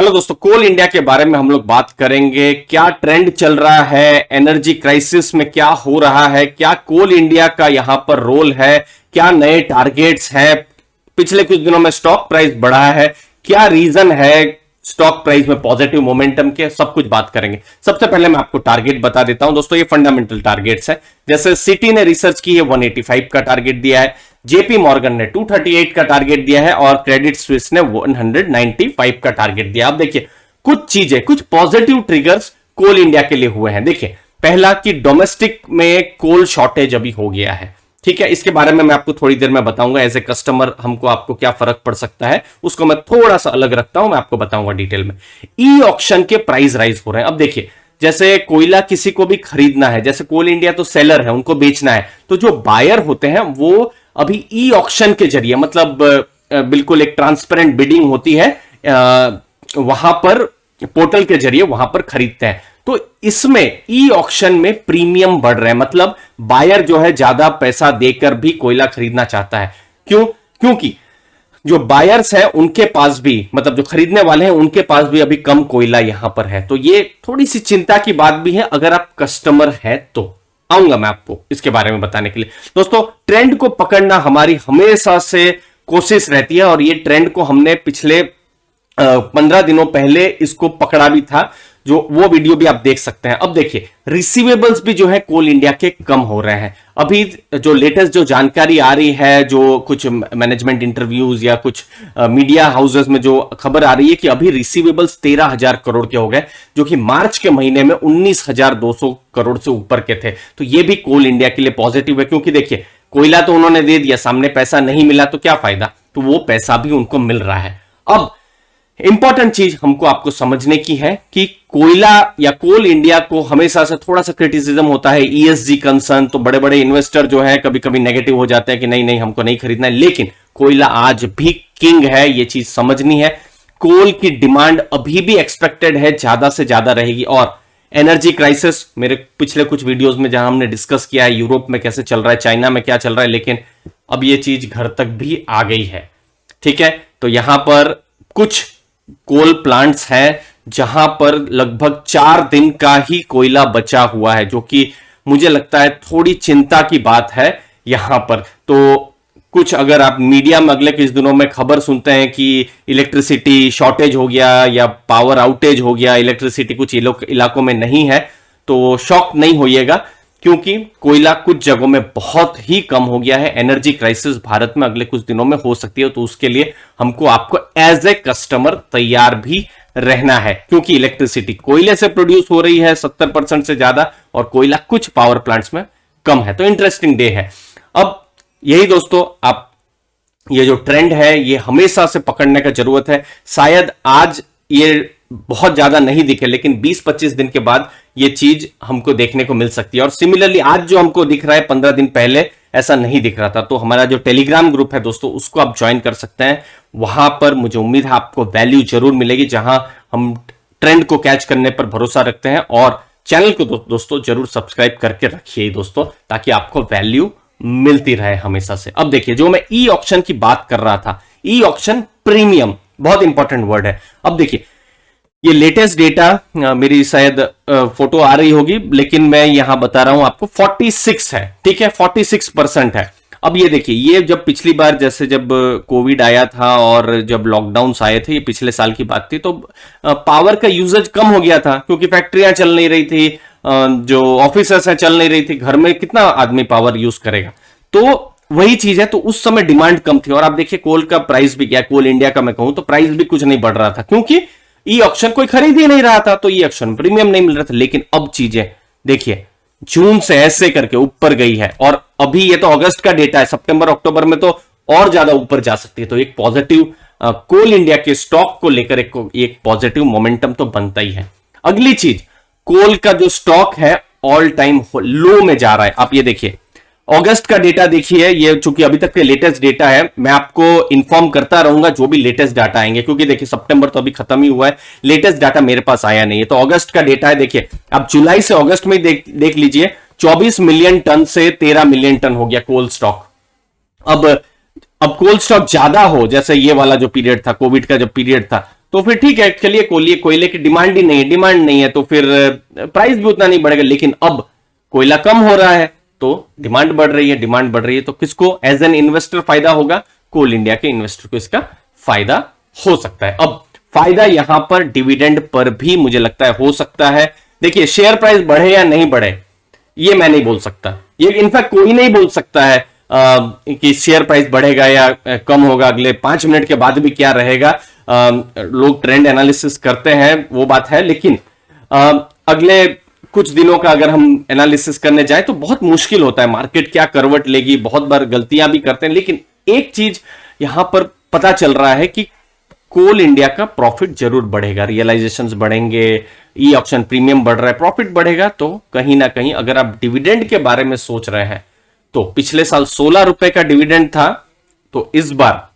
Hello दोस्तों, कोल India के बारे में हम लोग बात करेंगे। क्या ट्रेंड चल रहा है, एनर्जी क्राइसिस में क्या हो रहा है, क्या कोल इंडिया का यहां पर रोल है, क्या नए टारगेट्स हैं, पिछले कुछ दिनों में स्टॉक प्राइस बढ़ा है, क्या रीजन है स्टॉक प्राइस में पॉजिटिव मोमेंटम के, सब कुछ बात करेंगे। सबसे पहले मैं आपको टारगेट बता देता हूं दोस्तों, ये फंडामेंटल टारगेट्स है। जैसे सिटी ने रिसर्च की है 185 का टारगेट दिया है, जेपी मॉर्गन ने 238 का टारगेट दिया है और क्रेडिट स्विस ने 195 का टारगेट दिया। अब देखिए कुछ चीजें, कुछ पॉजिटिव ट्रिगर्स कोल इंडिया के लिए हुए हैं। देखिए पहला कि डोमेस्टिक में कोल शॉर्टेज अभी हो गया है, ठीक है। इसके बारे में मैं आपको थोड़ी देर में बताऊंगा। एज ए कस्टमर हमको आपको क्या फर्क पड़ सकता है उसको मैं थोड़ा सा अलग रखता हूं, मैं आपको बताऊंगा डिटेल में। ई ऑक्शन के प्राइस राइज हो रहे हैं। अब देखिए जैसे कोयला किसी को भी खरीदना है, जैसे कोल इंडिया तो सेलर है, उनको बेचना है, तो जो बायर होते हैं वो अभी ई ऑक्शन के जरिए, मतलब बिल्कुल एक ट्रांसपेरेंट बिडिंग होती है, वहां पर पोर्टल के जरिए वहां पर खरीदते हैं। तो इसमें ई ऑक्शन में प्रीमियम बढ़ रहे हैं, मतलब बायर जो है ज्यादा पैसा देकर भी कोयला खरीदना चाहता है। क्योंकि जो बायर्स हैं उनके पास भी, मतलब जो खरीदने वाले हैं उनके पास भी अभी कम कोयला यहां पर है। तो ये थोड़ी सी चिंता की बात भी है अगर आप कस्टमर है तो। आऊंगा मैं आपको इसके बारे में बताने के लिए। दोस्तों ट्रेंड को पकड़ना हमारी हमेशा से कोशिश रहती है और ये ट्रेंड को हमने पिछले 15 दिनों पहले इसको पकड़ा भी था, जो वो वीडियो भी आप देख सकते हैं। अब देखिए रिसीवेबल्स भी जो है कोल इंडिया के कम हो रहे हैं। अभी जो लेटेस्ट जो जानकारी आ रही है, जो कुछ मैनेजमेंट इंटरव्यूज या कुछ मीडिया हाउसेस में जो खबर आ रही है कि अभी रिसीवेबल्स 13,000 करोड़ के हो गए, जो कि मार्च के महीने में 19,200 करोड़ से ऊपर के थे। तो ये भी कोल इंडिया के लिए पॉजिटिव है, क्योंकि देखिए कोयला तो उन्होंने दे दिया, सामने पैसा नहीं मिला तो क्या फायदा, तो वो पैसा भी उनको मिल रहा है। अब इंपॉर्टेंट चीज हमको आपको समझने की है कि कोयला या कोल इंडिया को हमेशा से थोड़ा सा क्रिटिसिज्म होता है, ईएसजी कंसर्न, तो बड़े बड़े इन्वेस्टर जो है कभी कभी नेगेटिव हो जाते हैं कि नहीं नहीं हमको नहीं खरीदना है। लेकिन कोयला आज भी किंग है, ये चीज समझनी है। कोल की डिमांड अभी भी एक्सपेक्टेड है ज्यादा से ज्यादा रहेगी। और एनर्जी क्राइसिस मेरे पिछले कुछ वीडियोस में जहां हमने डिस्कस किया है, यूरोप में कैसे चल रहा है, चाइना में क्या चल रहा है, लेकिन अब ये चीज घर तक भी आ गई है, ठीक है। तो यहां पर कुछ कोल प्लांट्स हैं जहां पर लगभग 4 दिन का ही कोयला बचा हुआ है, जो कि मुझे लगता है थोड़ी चिंता की बात है यहां पर। तो कुछ अगर आप मीडिया में अगले कुछ दिनों में खबर सुनते हैं कि इलेक्ट्रिसिटी शॉर्टेज हो गया या पावर आउटेज हो गया, इलेक्ट्रिसिटी कुछ इलाकों में नहीं है, तो शॉक नहीं होइएगा, क्योंकि कोयला कुछ जगहों में बहुत ही कम हो गया है। एनर्जी क्राइसिस भारत में अगले कुछ दिनों में हो सकती है, तो उसके लिए हमको आपको एज ए कस्टमर तैयार भी रहना है, क्योंकि इलेक्ट्रिसिटी कोयले से प्रोड्यूस हो रही है 70% से ज्यादा, और कोयला कुछ पावर प्लांट्स में कम है। तो इंटरेस्टिंग डे है। अब यही दोस्तों, आप ये जो ट्रेंड है ये हमेशा से पकड़ने का जरूरत है। शायद आज ये बहुत ज्यादा नहीं दिखे, लेकिन 20-25 दिन के बाद ये चीज हमको देखने को मिल सकती है। और सिमिलरली आज जो हमको दिख रहा है 15 दिन पहले ऐसा नहीं दिख रहा था। तो हमारा जो टेलीग्राम ग्रुप है दोस्तों, उसको आप ज्वाइन कर सकते हैं। वहां पर मुझे उम्मीद है आपको वैल्यू जरूर मिलेगी, जहां हम ट्रेंड को कैच करने पर भरोसा रखते हैं। और चैनल को दोस्तों जरूर सब्सक्राइब करके रखिए दोस्तों, ताकि आपको वैल्यू मिलती रहे हमेशा से। अब देखिए जो मैं ई ऑक्शन की बात कर रहा था, ई ऑक्शन प्रीमियम बहुत इंपॉर्टेंट वर्ड है। अब देखिए ये लेटेस्ट डेटा, मेरी शायद फोटो आ रही होगी, लेकिन मैं यहां बता रहा हूं आपको 46 है, ठीक है, 46% है। अब ये देखिए, ये जब पिछली बार जैसे जब कोविड आया था और जब लॉकडाउन आए थे, ये पिछले साल की बात थी, तो पावर का यूजेज कम हो गया था, क्योंकि फैक्ट्रियां चल नहीं रही थी, जो ऑफिसेस हैं चल नहीं रही थी, घर में कितना आदमी पावर यूज करेगा। तो वही चीज है, तो उस समय डिमांड कम थी। और आप देखिए कोल का प्राइस भी क्या, कोल इंडिया का मैं कहूं तो प्राइस भी कुछ नहीं बढ़ रहा था, क्योंकि ई ऑक्शन कोई खरीद ही नहीं रहा था, तो ई ऑक्शन प्रीमियम नहीं मिल रहा था। लेकिन अब चीजें देखिए जून से ऐसे करके ऊपर गई है, और अभी ये तो अगस्त का डेटा है, सितंबर अक्टूबर में तो और ज्यादा ऊपर जा सकती है। तो एक पॉजिटिव कोल इंडिया के स्टॉक को लेकर एक पॉजिटिव मोमेंटम तो बनता ही है। अगली चीज, कोल का जो स्टॉक है ऑल टाइम लो में जा रहा है। आप ये देखिए अगस्त का डेटा देखिए, ये चूंकि अभी तक के लेटेस्ट डेटा है, मैं आपको इंफॉर्म करता रहूंगा जो भी लेटेस्ट डाटा आएंगे, क्योंकि देखिए सितंबर तो अभी खत्म ही हुआ है, लेटेस्ट डाटा मेरे पास आया नहीं है। तो अगस्त का डेटा है, देखिए आप जुलाई से अगस्त में देख लीजिए, 24 मिलियन टन से 13 मिलियन टन हो गया कोल स्टॉक। अब कोल स्टॉक ज्यादा हो, जैसे ये वाला जो पीरियड था, कोविड का जब पीरियड था, तो फिर ठीक है, चलिए कोयले की डिमांड ही नहीं है, डिमांड नहीं है तो फिर प्राइस भी उतना नहीं बढ़ेगा। लेकिन अब कोयला कम हो रहा है तो डिमांड बढ़ रही है, डिमांड बढ़ रही है तो किसको एज एन इन्वेस्टर फायदा होगा? कोल इंडिया के इन्वेस्टर को इसका फायदा हो सकता है। अब फायदा यहां पर डिविडेंड पर भी मुझे लगता है हो सकता है। देखिए, शेयर प्राइस बढ़े या नहीं बढ़े ये मैं नहीं बोल सकता, ये इनफैक्ट कोई नहीं बोल सकता है कि शेयर प्राइस बढ़ेगा या कम होगा, अगले 5 मिनट के बाद भी क्या रहेगा। लोग ट्रेंड एनालिसिस करते हैं वो बात है, लेकिन अगले कुछ दिनों का अगर हम एनालिसिस करने जाए तो बहुत मुश्किल होता है, मार्केट क्या करवट लेगी, बहुत बार गलतियां भी करते हैं। लेकिन एक चीज यहां पर पता चल रहा है कि कोल इंडिया का प्रॉफिट जरूर बढ़ेगा, रियलाइजेशंस बढ़ेंगे, ई ऑक्शन प्रीमियम बढ़ रहा है, प्रॉफिट बढ़ेगा। तो कहीं ना कहीं अगर आप डिविडेंड के बारे में सोच रहे हैं तो पिछले साल 16 रुपए का डिविडेंड था, तो इस बार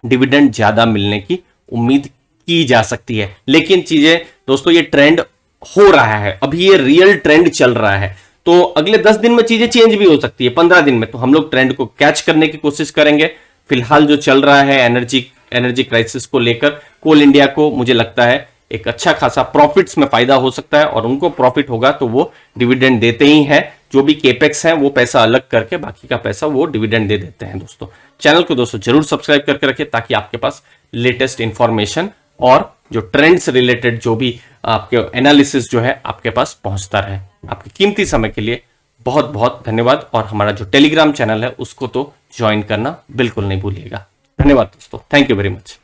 डिविडेंड ज्यादा मिलने की उम्मीद की जा सकती है। लेकिन चीजें दोस्तों, ये ट्रेंड हो रहा है, अभी ये रियल ट्रेंड चल रहा है, तो अगले 10 दिन में चीजें चेंज भी हो सकती है, 15 दिन में। तो हम लोग ट्रेंड को कैच करने की कोशिश करेंगे। फिलहाल जो चल रहा है एनर्जी क्राइसिस को लेकर, कोल इंडिया को मुझे लगता है एक अच्छा खासा प्रॉफिट्स में फायदा हो सकता है, और उनको प्रॉफिट होगा तो वो डिविडेंड देते ही हैं। जो भी केपेक्स है वो पैसा अलग करके बाकी का पैसा वो डिविडेंड दे देते हैं। दोस्तों, चैनल को दोस्तों जरूर सब्सक्राइब करके रखें ताकि आपके पास लेटेस्ट इंफॉर्मेशन और जो ट्रेंड्स रिलेटेड जो भी आपके एनालिसिस जो है आपके पास पहुंचता रहे। आपके कीमती समय के लिए बहुत बहुत धन्यवाद, और हमारा जो टेलीग्राम चैनल है उसको तो ज्वाइन करना बिल्कुल नहीं भूलिएगा। धन्यवाद दोस्तों, थैंक यू वेरी मच।